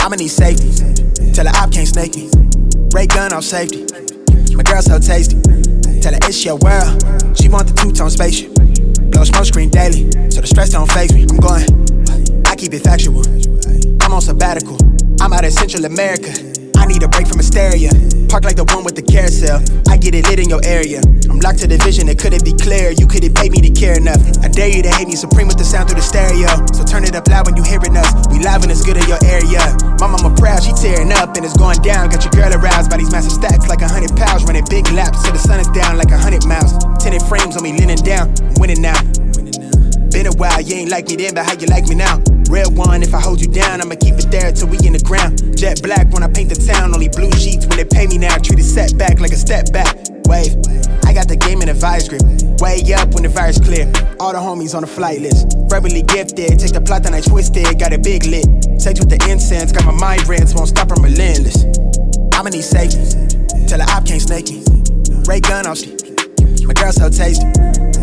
I'ma need safety. Tell her op can't snake me. Ray gun off safety. My girl so tasty. Tell her it's your world. She want the two-tone spaceship. Blow smoke screen daily, so the stress don't faze me. I'm going, I keep it factual. I'm on sabbatical. I'm out in Central America. I need a break from hysteria. Park like the one with the carousel. I get it lit in your area. I'm locked to the vision, it couldn't be clear. You couldn't pay me to care enough. I dare you to hate me supreme with the sound through the stereo. So turn it up loud when you hearing us. We live and it's good in your area. My mama proud, she tearing up and it's going down. Got your girl aroused by these massive stacks like 100 pounds. Running big laps till the sun is down like 100 miles. Tinted frames on me leaning down. I'm winning now. Been a while, you ain't like me then, but how you like me now? Real one, if I hold you down, I'ma keep it there till we in the ground. Jet black when I paint the town, only blue sheets when they pay me now. Treat a setback like a step back. Wave, I got the game in a vice grip. Way up when the virus clear. All the homies on the flight list. Verbally gifted, take the plot and I twist it. Got it big lit. Sex with the incense, got my mind rents, won't stop, I'm relentless. I'ma need safety. Tell her op can't snake me. Ray gun off ski. My girl so tasty.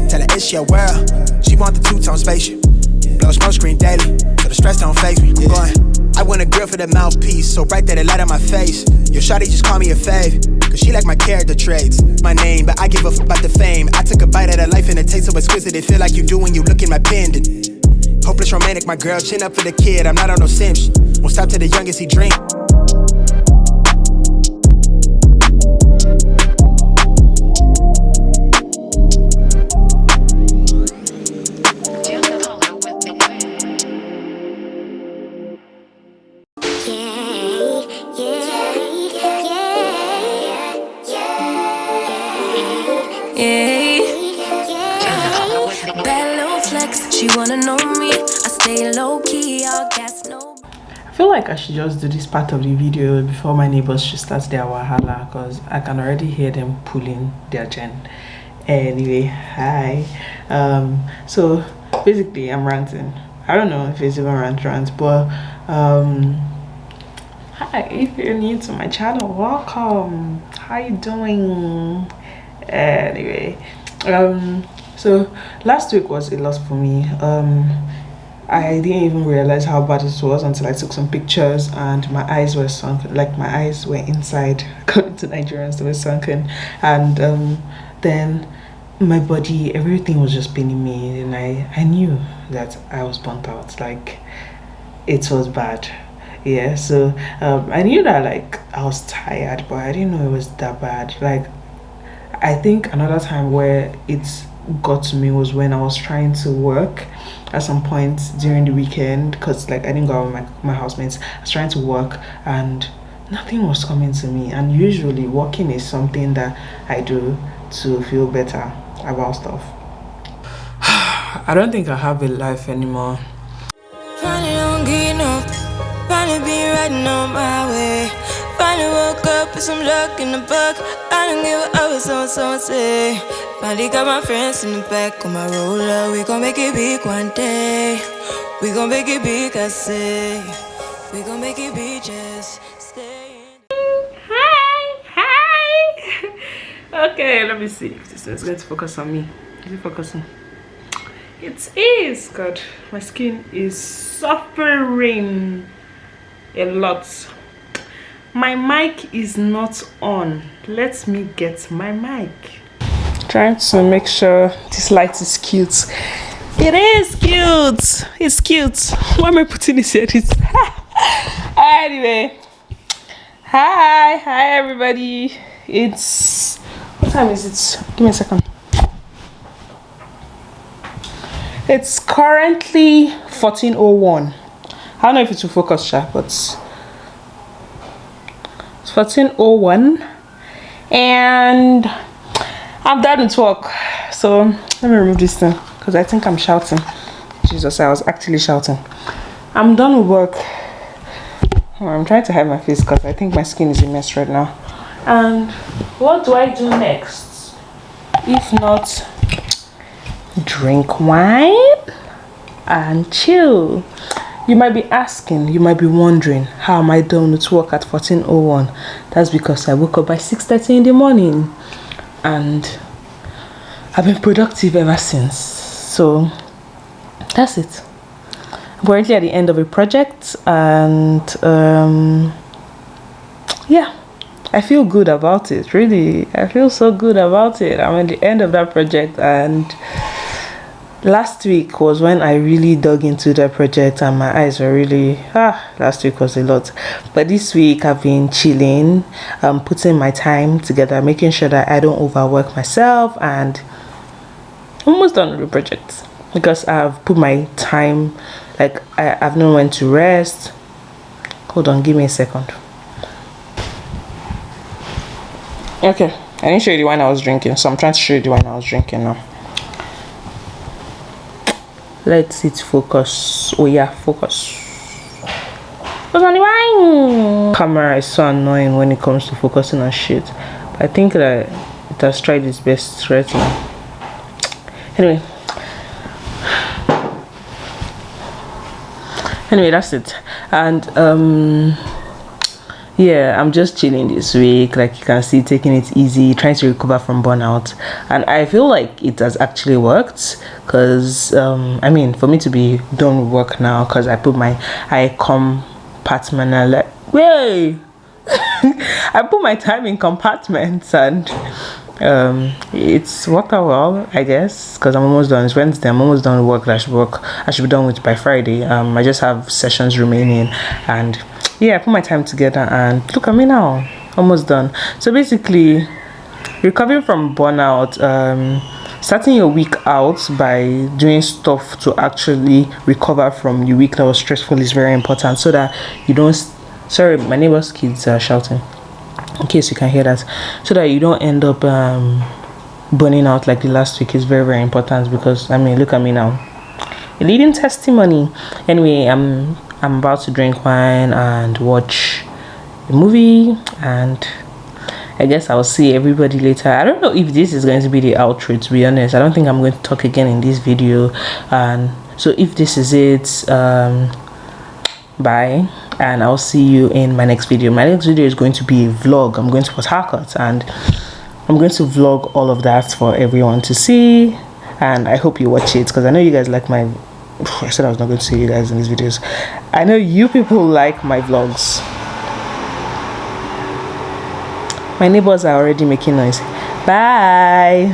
Tell her it's your world. She want the two-tone spaceship. Blow smoke screen daily, so the stress don't faze me. I'm going, I want a girl for the mouthpiece, so bright that it light on my face. Yo, shawty just call me a fave, cause she like my character traits. My name, but I give a f about the fame. I took a bite of her life and it tastes so exquisite. It feel like you do when you look in my pendant. Hopeless romantic, my girl, chin up for the kid. I'm not on no simps. Won't stop till the youngest he drink. She wanna know me, I stay low key, all gas no. I feel like I should just do this part of the video before my neighbors should start their wahala, because I can already hear them pulling their gen. Anyway, hi. So basically I'm ranting. I don't know if it's even rant, but hi, if you're new to my channel, welcome. How you doing? Anyway, so last week was a loss for me. I didn't even realize how bad it was until I took some pictures and my eyes were sunken, like my eyes were inside. According to Nigerians, they were sunken, and then my body, everything was just paining me, and I knew that I was burnt out. Like, it was bad. Yeah, so I knew that, like, I was tired, but I didn't know it was that bad. Like, I think another time where it's got to me was when I was trying to work at some point during the weekend, because like I didn't go out with my housemates. I was trying to work and nothing was coming to me, and usually working is something that I do to feel better about stuff. I don't think I have a life anymore. Finally don't get enough, finally been riding on my way. Finally woke up with some luck in the book. I don't give a what someone say. Finally got my friends in the back of my roller. We gon' make it big one day. We gon' make it big, I say. We gon' make it big, just stay. Hi. Okay, let me see if this is going to focus on me. Is it focusing? It is. God, my skin is suffering a lot. My mic is not on. Let me get my mic. Trying to make sure this light is cute. It is cute. It's cute. Why am I putting this here? Anyway, hi everybody. It's, what time is it? Give me a second. It's currently 14:01. I don't know if it will focus, sharp, but it's 14:01 and I'm done with work. So let me remove this thing because I think I'm shouting. Jesus, I was actually shouting. I'm done with work. I'm trying to hide my face because I think my skin is a mess right now. And what do I do next if not drink wine and chill? You might be asking, you might be wondering, how am I done with work at 14:01? That's because I woke up by 6:30 in the morning and I've been productive ever since. So that's it. I'm currently at the end of a project, and yeah, I feel good about it. Really, I feel so good about it. I'm at the end of that project, and last week was when I really dug into that project, and my eyes were really last week was a lot, but this week I've been chilling, putting my time together, making sure that I don't overwork myself, and I'm almost done with the project because I've put my time, like I've known when to rest. Hold on, give me a second. Okay, I didn't show you the wine I was drinking, so I'm trying to show you the wine I was drinking now. Let it focus. Oh yeah, focus. Focus on the wine. Camera is so annoying when it comes to focusing on shit. But I think that it has tried its best right now. Anyway, that's it. And yeah, I'm just chilling this week, like you can see, taking it easy, trying to recover from burnout, and I feel like it has actually worked, because I mean, for me to be done with work now, because I compartmentalize, I put my time in compartments, and it's worked out well, I guess, because I'm almost done. It's Wednesday, I'm almost done with work. I should be done with by Friday. I just have sessions remaining, and yeah, I put my time together, and look at me now, almost done. So basically, recovering from burnout, starting your week out by doing stuff to actually recover from your week that was stressful is very important, so that you don't, sorry, my neighbor's kids are shouting, in case you can hear that, so that you don't end up burning out like the last week is very, very important, because I mean, look at me now, a leading testimony. Anyway, I'm about to drink wine and watch a movie, and I guess I'll see everybody later. I don't know if this is going to be the outro, to be honest. I don't think I'm going to talk again in this video, and so if this is it, bye, and I'll see you in my next video. My next video is going to be a vlog. I'm going to Port Harcourt, and I'm going to vlog all of that for everyone to see, and I hope you watch it, because I know you guys like my, I said I was not going to see you guys in these videos. I know you people like my vlogs. My neighbors are already making noise. Bye.